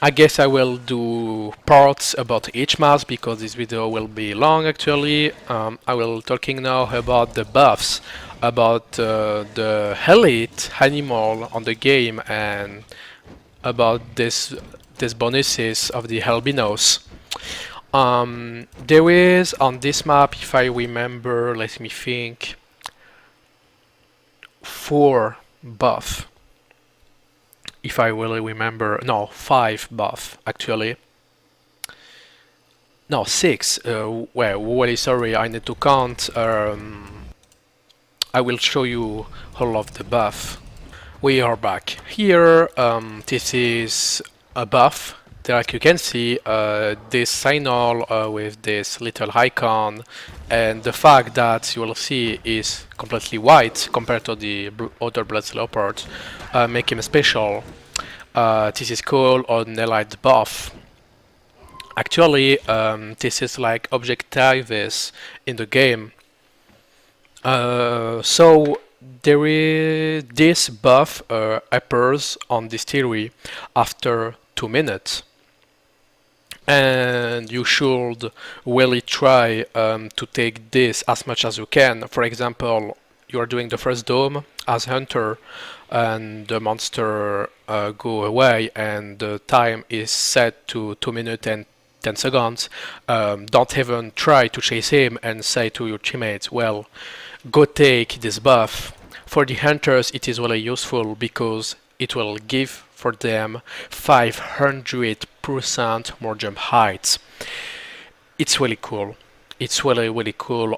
I guess I will do parts about each mask because this video will be long actually. I will talking now about the buffs, about the elite animal on the game and about this bonuses of the albinos. There is on this map, if I remember, let me think, 4 buff. If I really remember, no, 5 buff actually. No, 6. Well, really sorry, I need to count. I will show you all of the buff. We are back here. This is a buff. Like you can see, this signal with this little icon, and the fact that you will see is completely white compared to the other blood leopards, make him special. This is called an elite buff. Actually, this is like objectives in the game. So there is this buff appears on Distillery after 2 minutes. And you should really try to take this as much as you can. For example, you are doing the first dome as hunter and the monster go away and the time is set to 2 minutes and 10 seconds. Don't even try to chase him and say to your teammates, well, go take this buff. For the hunters it is really useful because it will give for them 500% more jump heights. It's really cool. It's really cool.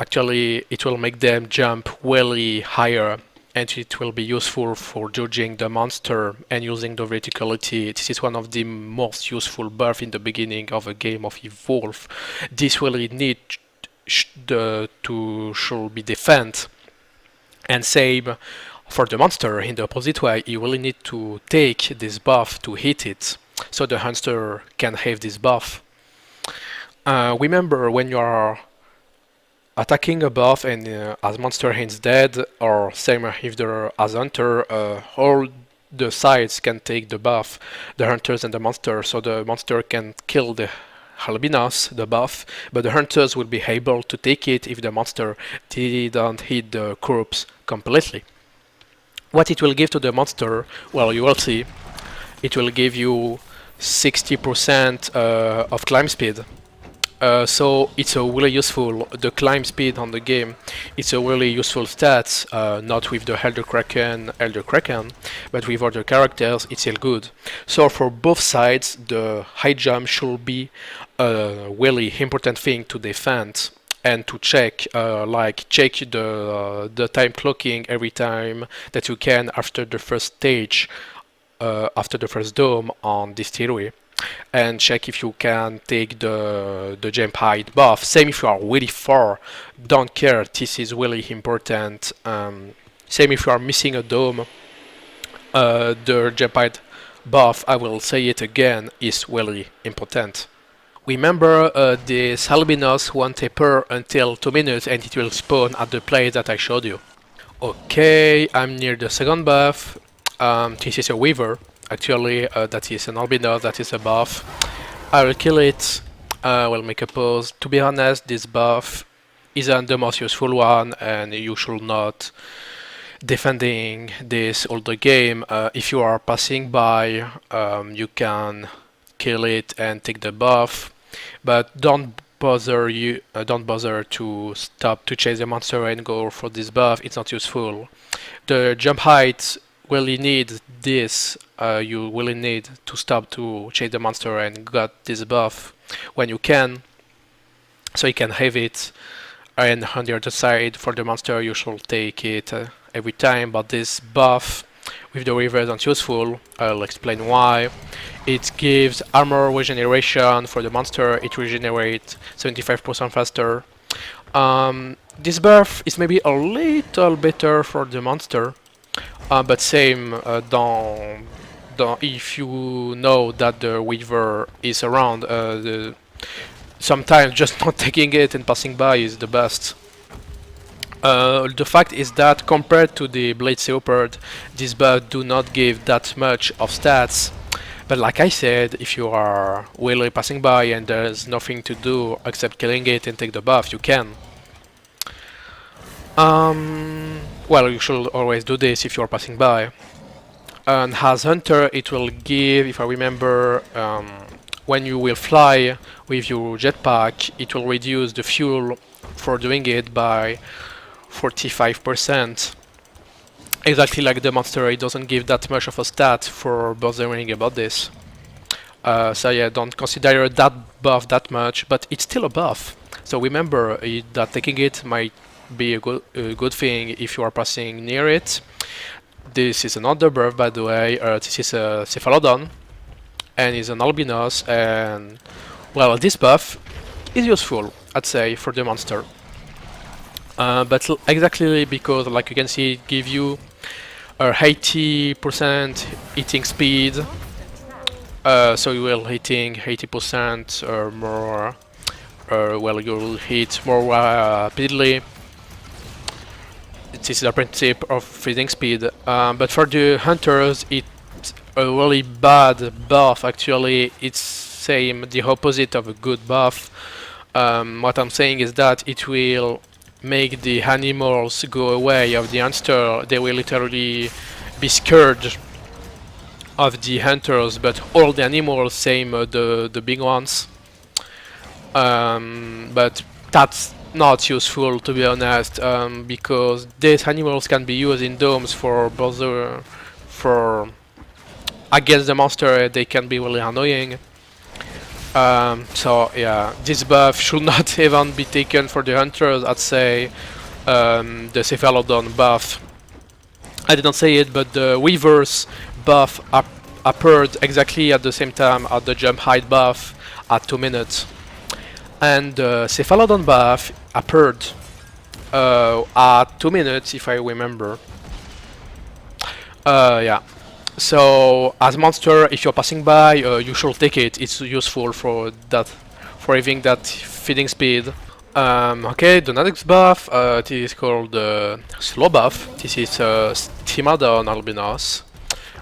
Actually, it will make them jump really higher, and it will be useful for judging the monster and using the verticality. This is one of the most useful buffs in the beginning of a game of Evolve. This really need to should be defend, and same for the monster in the opposite way. You really need to take this buff to hit it, so the hunter can have this buff. Remember, when you are attacking a buff and as monster is dead, or same if they're as hunter, all the sides can take the buff, the hunters and the monster, so the monster can kill the albinos, the buff, but the hunters will be able to take it if the monster didn't hit the corpse completely. What it will give to the monster, well, you will see, it will give you 60% of climb speed. So it's a really useful, the climb speed on the game, it's a really useful stat, not with the Elder Kraken, but with other characters, it's still good. So for both sides, the high jump should be a really important thing to defend and to check, like check the time clocking every time that you can after the first stage, after the first dome on Distillery. And check if you can take the jump height buff. Same if you are really far, don't care, this is really important. Same if you are missing a dome, the jump height buff, I will say it again, is really important. Remember, this albinos won't appear until 2 minutes and it will spawn at the place that I showed you. Okay, I'm near the second buff. This is a weaver. Actually, that is an albino, that is a buff. I will kill it, will make a pose. To be honest, this buff isn't the most useful one and you should not defending this all the game. If you are passing by, you can kill it and take the buff, but don't bother to stop to chase the monster and go for this buff. It's not useful. The jump height really need this. You really need to stop to chase the monster and get this buff when you can, so you can have it. And on the other side, for the monster, you should take it every time. But this buff with the river isn't useful. I'll explain why. It gives armor regeneration for the monster. It regenerates 75% faster. This buff is maybe a little better for the monster. But same, if you know that the weaver is around, sometimes just not taking it and passing by is the best. The fact is that compared to the Blade Leopard, this buff do not give that much of stats. But like I said, if you are really passing by and there's nothing to do except killing it and take the buff, you can. Well, you should always do this if you are passing by. And as Hunter, it will give, if I remember, when you will fly with your jetpack, it will reduce the fuel for doing it by 45%. Exactly like the monster, it doesn't give that much of a stat for bothering about this. So yeah, don't consider that buff that much, but it's still a buff. So remember that taking it might be a good thing if you are passing near it. This is another buff, by the way. This is a Cephalodon, and is an albinos, and well, this buff is useful, I'd say, for the monster. But exactly because, like you can see, it gives you 80% hitting speed, so you will hitting 80% or more. Well, you'll hit more rapidly. This is the principle of hitting speed. But for the hunters, it's a really bad buff. Actually, it's same the opposite of a good buff. What I'm saying is that it will make the animals go away of the hunter. They will literally be scared of the hunters, but all the animals, same the big ones. But that's not useful, to be honest, because these animals can be used in domes for against the monster. They can be really annoying. So yeah, this buff should not even be taken for the hunters. I'd say the Cephalodon buff. I didn't say it, but the reverse buff appeared exactly at the same time as the jump height buff at 2 minutes. And the Cephalodon buff appeared at 2 minutes, if I remember. Yeah. So as monster, if you're passing by, you should take it. It's useful for that, for having that feeding speed. Okay, the next buff, this is called slow buff. This is Stimadon albinos.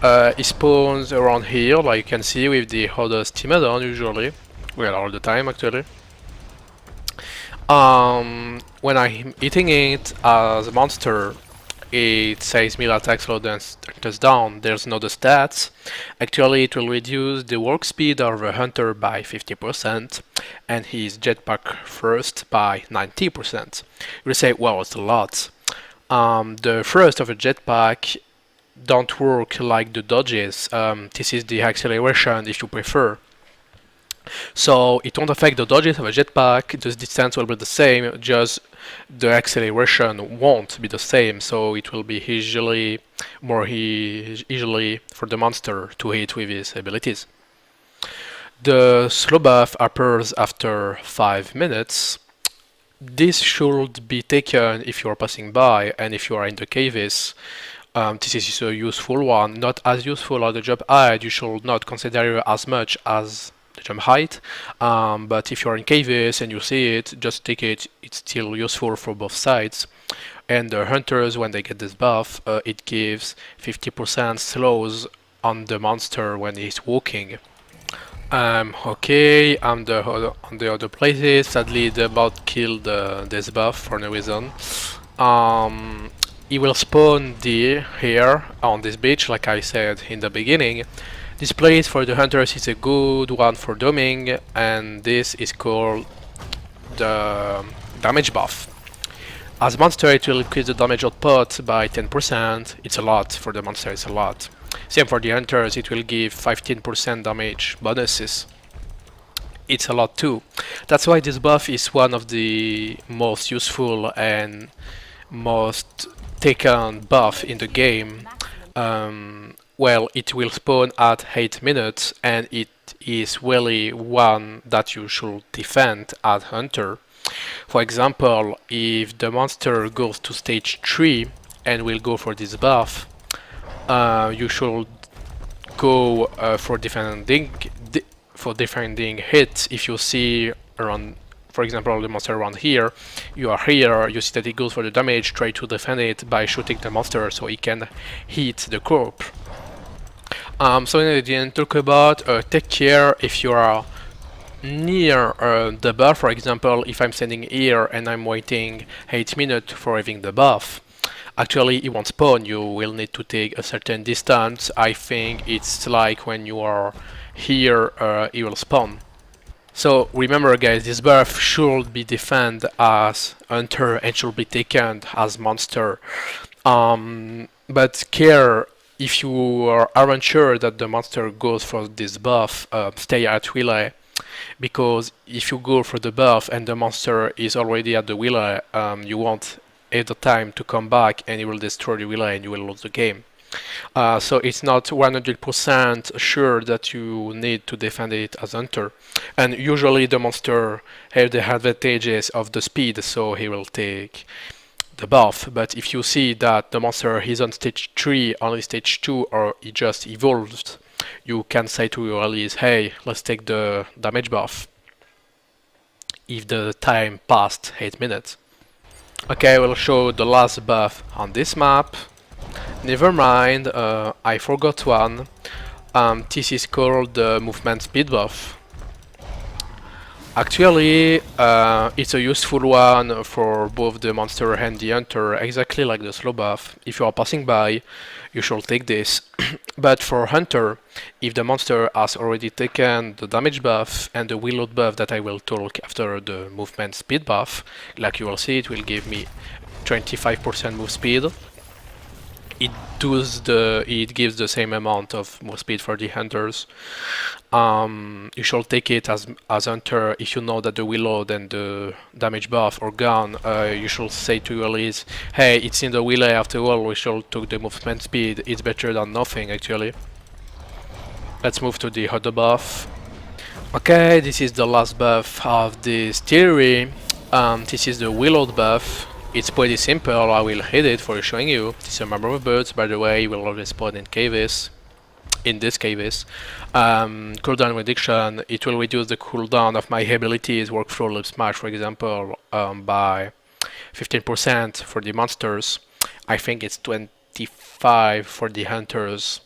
It spawns around here, like you can see with the other Stimadon usually. Well, all the time actually. When I'm eating it as a monster, it says melee attack slow dance turns down. There's no other stats. Actually, it will reduce the walk speed of a hunter by 50% and his jetpack first by 90%. You'll say, well, it's a lot. The first of a jetpack don't work like the dodges. This is the acceleration if you prefer. So it won't affect the dodges of a jetpack, the distance will be the same, just the acceleration won't be the same, so it will be easily for the monster to hit with his abilities. The slow buff appears after 5 minutes. This should be taken if you are passing by and if you are in the caves. This is a useful one, not as useful as the jump height. You should not consider it as much as the jump height, but if you're in caves and you see it, just take it. It's still useful for both sides. And the hunters, when they get this buff, it gives 50% slows on the monster when he's walking. Okay, on the other places, sadly the bot killed this buff for no reason. He will spawn here on this beach, like I said in the beginning. This place for the hunters is a good one for doming, and this is called the damage buff. As monster, it will increase the damage output by 10%. It's a lot for the monster, it's a lot. Same for the hunters, it will give 15% damage bonuses. It's a lot too. That's why this buff is one of the most useful and most taken buff in the game. Well, it will spawn at 8 minutes, and it is really one that you should defend as hunter. For example, if the monster goes to stage 3 and will go for this buff, you should go for defending hits. If you see around, for example, the monster around here, you are here, you see that it goes for the damage, try to defend it by shooting the monster so it can hit the corpse. Something I didn't talk about, take care if you are near the buff. For example, if I'm standing here and I'm waiting 8 minutes for having the buff, actually it won't spawn. You will need to take a certain distance. I think it's like when you are here, it will spawn. So remember guys, this buff should be defended as hunter and should be taken as monster. But care if you aren't sure that the monster goes for this buff, stay at relay. Because if you go for the buff and the monster is already at the relay, you won't have the time to come back and it will destroy the relay and you will lose the game. So it's not 100% sure that you need to defend it as hunter. And usually the monster have the advantages of the speed, so he will take the buff. But if you see that the monster is on stage 3, only stage 2, or he just evolved, you can say to your allies, hey, let's take the damage buff if the time passed 8 minutes. Okay, I will show the last buff on this map. Never mind, I forgot one. This is called the movement speed buff. Actually, it's a useful one for both the monster and the hunter, exactly like the slow buff. If you are passing by, you should take this. But for hunter, if the monster has already taken the damage buff and the reload buff that I will talk after the movement speed buff, like you will see, it will give me 25% move speed. It gives the same amount of move speed for the hunters. You should take it as hunter if you know that the reload and the damage buff are gone. You should say to your allies, hey, it's in the relay after all, we should take the movement speed, it's better than nothing actually. Let's move to the other buff. Okay, this is the last buff of this theory. This is the reload buff. It's pretty simple, I will hit it for showing you. This is a member of birds, by the way, will always spawn in caves. In this caves. Cooldown reduction, it will reduce the cooldown of my abilities, workflow loop smash for example, by 15% for the monsters. I think it's 25 for the hunters.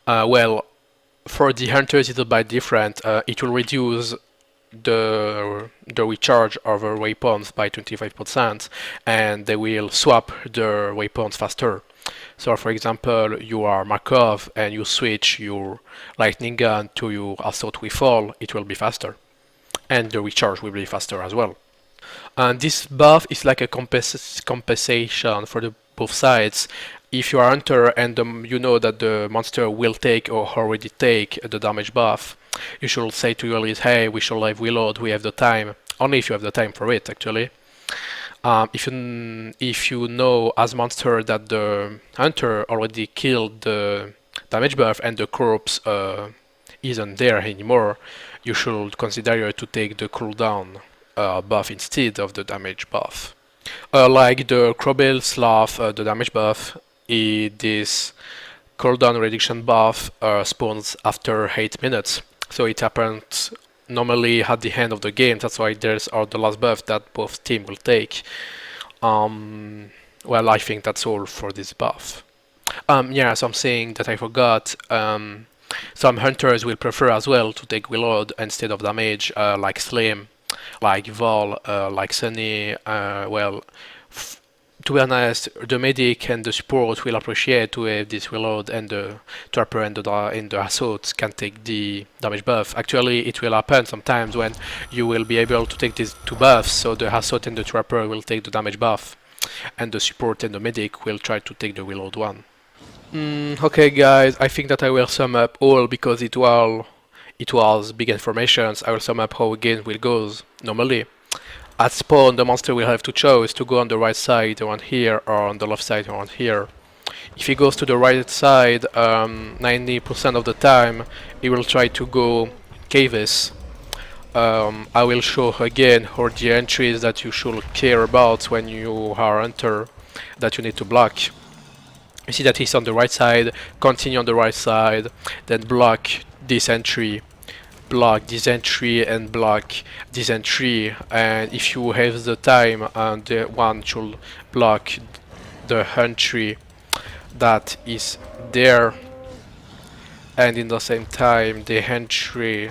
Well, for the hunters it's a bit different. It will reduce the recharge of their weapons by 25% and they will swap their weapons faster. So for example, you are Markov and you switch your lightning gun to your assault rifle, it will be faster. And the recharge will be faster as well. And this buff is like a compensation for the both sides. If you are hunter and you know that the monster will take or already take the damage buff, you should say to your allies, hey, we should have reload, we have the time. Only if you have the time for it, actually. If you know as monster that the hunter already killed the damage buff and the corpse isn't there anymore, you should consider to take the cooldown buff instead of the damage buff. Like the Crobble Slav, the damage buff, this cooldown reduction buff spawns after 8 minutes. So it happens normally at the end of the game, that's why there's the last buff that both team will take. Well, I think that's all for this buff. Yeah, something that I forgot. Some hunters will prefer as well to take reload instead of damage, like Slim, like Vol, like Sunny. Well, to be honest, the medic and the support will appreciate to have this reload, and the trapper and the assault can take the damage buff. Actually, it will happen sometimes when you will be able to take these two buffs, so the assault and the trapper will take the damage buff, and the support and the medic will try to take the reload one. Okay guys, I think that I will sum up all because it was big informations. I will sum up how a game will go normally. At spawn, the monster will have to choose to go on the right side around here or on the left side around here. If he goes to the right side, 90% of the time, he will try to go caves. I will show again all the entries that you should care about when you are hunter that you need to block. You see that he's on the right side, continue on the right side, then block this entry, block this entry, and block this entry. And if you have the time, one should block the entry that is there. and in the same time the entry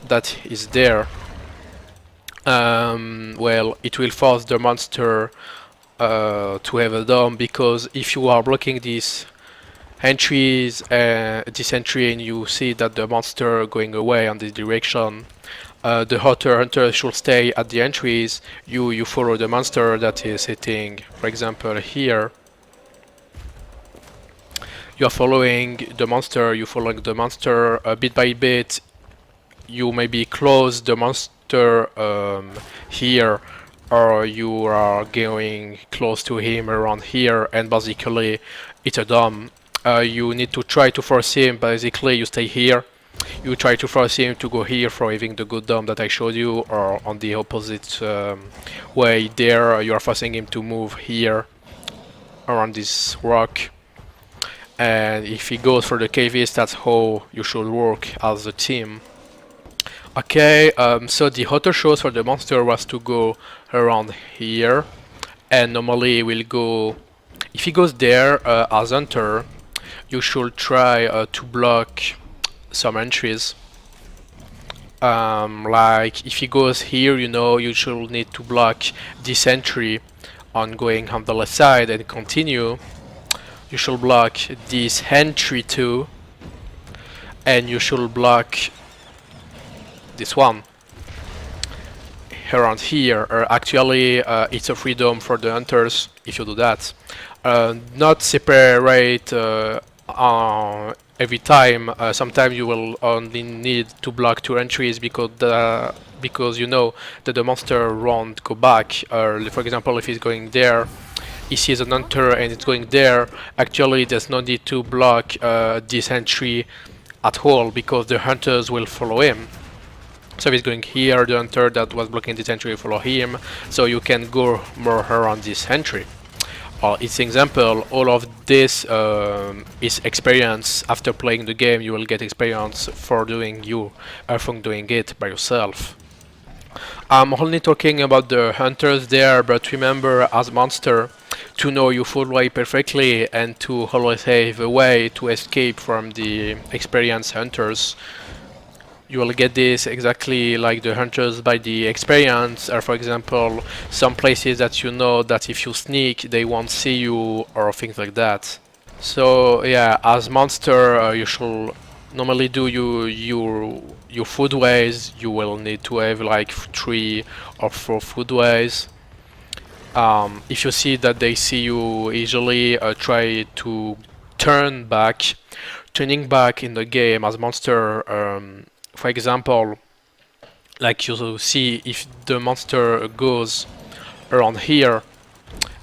that is there, well, it will force the monster to have a dome, because if you are blocking these entries, this entry, and you see that the monster going away on this direction, the other hunter should stay at the entries. You follow the monster that is sitting, for example, here. You are following the monster. You following the monster bit by bit. You maybe close the monster here, or you are going close to him around here, and basically it's a dome. You need to try to force him. Basically, you stay here. You try to force him to go here for having the good dome that I showed you, or on the opposite way there, you are forcing him to move here around this rock. And if he goes for the caves, that's how you should work as a team. Okay, so the other choice for the monster was to go around here, and normally he will go. If he goes there as hunter, you should try to block some entries. Like if he goes here, you should need to block this entry on going on the left side and continue. You should block this entry too, and you should block this one around here. Actually, it's a freedom for the hunters if you do that. Not separate every time. Sometimes you will only need to block 2 entries because you know that the monster won't go back. For example, if he's going there, he sees an hunter and it's going there. Actually, there's no need to block this entry at all, because the hunters will follow him. So if he's going here, the hunter that was blocking this entry will follow him, so you can go more around this entry. It's example, all of this is experience. After playing the game, you will get experience for doing it by yourself. I'm only talking about the hunters there, but remember, as monster, to know your full way perfectly and to always have a way to escape from the experienced hunters. You will get this exactly like the hunters by the experience, or for example, some places that you know that if you sneak, they won't see you, or things like that. So yeah, as monster, you should normally do your foodways. You will need to have like 3 or 4 foodways. If you see that they see you easily, try to turn back. Turning back in the game as monster, for example, like you see, if the monster goes around here,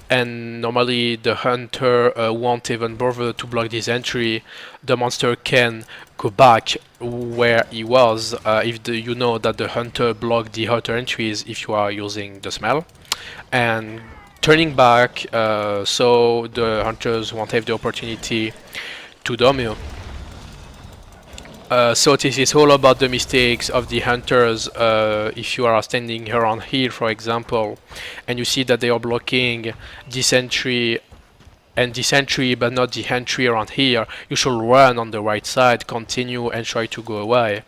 and normally the hunter won't even bother to block this entry, the monster can go back where he was if you know that the hunter blocked the other entries if you are using the smell. And turning back so the hunters won't have the opportunity to dome you. So this is all about the mistakes of the hunters. If you are standing around here, for example, and you see that they are blocking this entry and this entry, but not the entry around here, you should run on the right side, continue, and try to go away.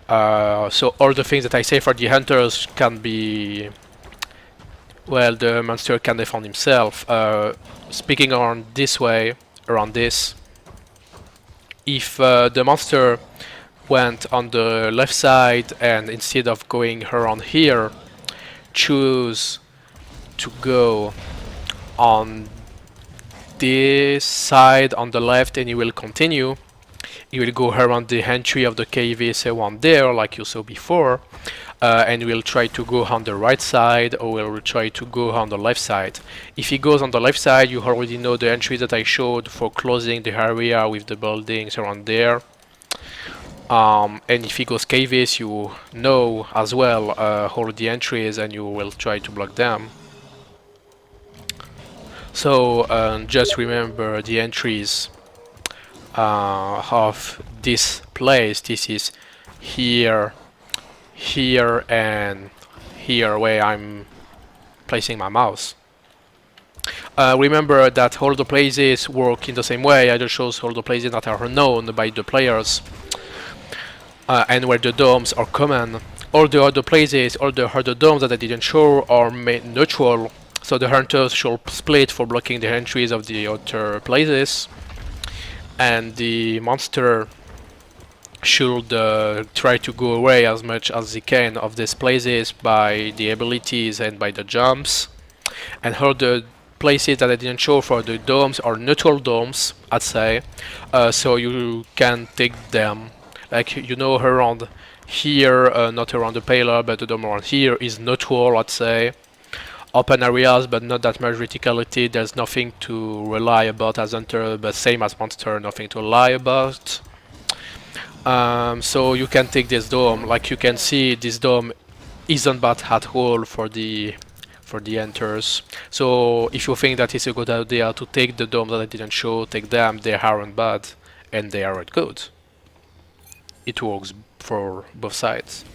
So all the things that I say for the hunters can be, well, the monster can defend himself. Speaking around this way, around this, if the monster went on the left side and instead of going around here, choose to go on this side on the left, and he will continue. He will go around the entry of the caves around there, like you saw before, and will try to go on the right side, or will try to go on the left side. If he goes on the left side, you already know the entries that I showed for closing the area with the buildings around there. And if he goes caves, you know as well all the entries, and you will try to block them. So just remember the entries of this place. This is here, here, and here where I'm placing my mouse. Remember that all the places work in the same way. I just shows all the places that are known by the players, and where the domes are common. All the other places, all the other domes that I didn't show are neutral, so the hunters should split for blocking the entries of the other places, and the monster should try to go away as much as he can of these places by the abilities and by the jumps. And all the places that I didn't show for the domes are neutral domes, I'd say, so you can take them. Like, you know, around here, not around the payload, but the dome around here is neutral, I'd say. Open areas, but not that much verticality. There's nothing to rely about as hunter, but same as monster, nothing to rely about. So you can take this dome. Like you can see, this dome isn't bad at all for the hunters. So if you think that it's a good idea to take the dome that I didn't show, take them. They aren't bad, and they aren't good. It works for both sides.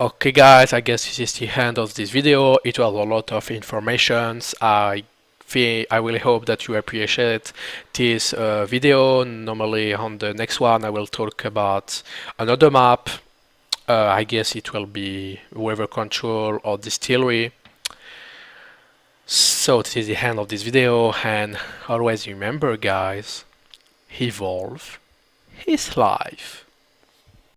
Okay guys, I guess this is the end of this video. It was a lot of information. I really hope that you appreciate this video. Normally on the next one I will talk about another map. I guess it will be Weather Control or Distillery. So this is the end of this video, and always remember guys, evolve is life.